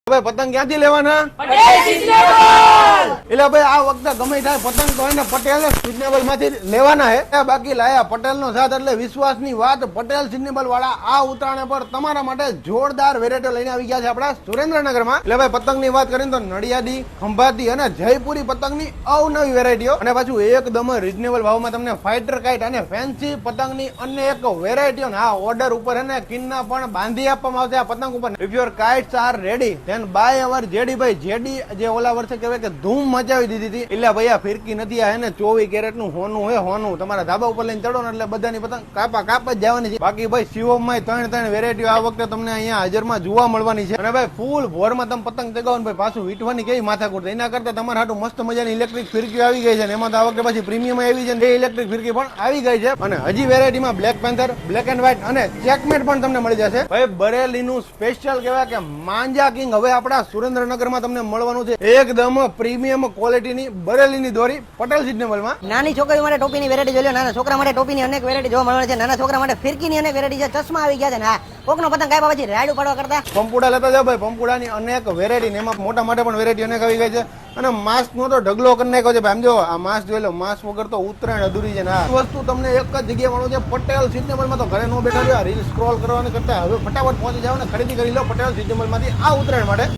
ભાઈ પતંગ ક્યાંથી લેવાના? એટલે ભાઈ આ વખતે ગમે થાય પતંગ તો એને પટેલ સિઝનેબલ માંથી લેવાના હે. બાકી લાયા પટેલ નો સાથ એટલે વિશ્વાસની વાત. પટેલ સિઝનેબલ વાળા આ ઉત્તરાયણ પર તમારા માટે જોરદાર વેરાયટીઓ લઈને આવી ગયા છે આપડા સુરેન્દ્રનગરમાં. એટલે ભાઈ પતંગ ની વાત કરીને તો નડિયાદી, ખંભાતી અને જયપુરી પતંગ ની અવનવી વેરાયટીઓ અને પાછું એકદમ રીઝનેબલ ભાવમાં તમને ફાઈટર કાઇટ અને ફેન્સી પતંગ ની અન્ય એક વેરાયટીઓ આ ઓર્ડર ઉપર અને કિન્ના પણ બાંધી આપવામાં આવશે આ પતંગ ઉપર. If your kites are ready then buy our JD. ભાઈ જેડી જે ઓલા વર્ષે કહેવાય કે ધૂમ મચાવી દીધી હતી. એટલે ભાઈ આ ફિરકી નથી, આ એને 24 કેરેટ નું હોનું હે. હોનું તમારા ધાબા ઉપર લઈને ચડો ને એટલે બધાની પતંગ કાપ જ જવાની છે. બાકી ભાઈ શિવમમાં ત્રણ વેરાયટીઓ આ વખતે તમને અહીંયા હાજરમાં જોવા મળવાની છે. અને ભાઈ ફૂલ ભોરમાં તમે પતંગ ચગાવો ને ભાઈ પાછું વીટવાની કેવી માથાકૂટ. એના કરતા તમારા હાટું મસ્ત મજાની ઇલેક્ટ્રિક ફિરકી આવી ગઈ છે. એમાં તો આ વખતે પછી પ્રીમિયમ આવી છે ને ઇલેક્ટ્રિક ફિરકી પણ આવી ગઈ છે. અને હજી વેરાયટીમાં black panther, black and white અને ચેકમેટ પણ તમને મળી જશે. ભાઈ બરેલીનું સ્પેશિયલ કહેવાય કે માંજા કિંગ હવે આપણા સુરેન્દ્રનગરમાં તમને મળવાનું છે. એકદમ પ્રીમિયમ ક્વોલિટીની બરેલીની દોરી પટેલ સિઝનેબલમાં. નાની છોકરીઓ માટે ટોપીની વેરાયટી જોઈ લો. નાના છોકરા માટે ટોપીની અનેક વેરાયટી જોવા મળે છે. નાના છોકરા માટે ફિરકીની અનેક વેરાયટી છે. ચશ્મા આવી ગયા છે ને કોકનો પતંગ કાપ્યા પછી રાડું પાડવા કરતા પંપુડા લેતા જાવ ભાઈ. પંપુડાની અનેક વેરાયટી, એમાં મોટા માટે પણ વેરાયટી અનેક આવી ગઈ છે. અને માસ્ક નો તો ઢગલો કરી નાખ્યો છે ભાઈ. આમ જો આ માસ્ક જોઈ લો, માસ્ક વગર તો ઉત્તરાયણ અધૂરી છે. આ વસ્તુ તમને એક જ જગ્યાએ મળવું છે પટેલ સિઝનેબલમાં. તો ઘરે નો બેઠા રહ્યો રીલ સ્ક્રોલ કરવાને કરતા હવે ફટાફટ પહોંચી જાવ ને ખરીદી કરી લો પટેલ સિઝનેબલમાંથી આ ઉત્તરાયણ માટે.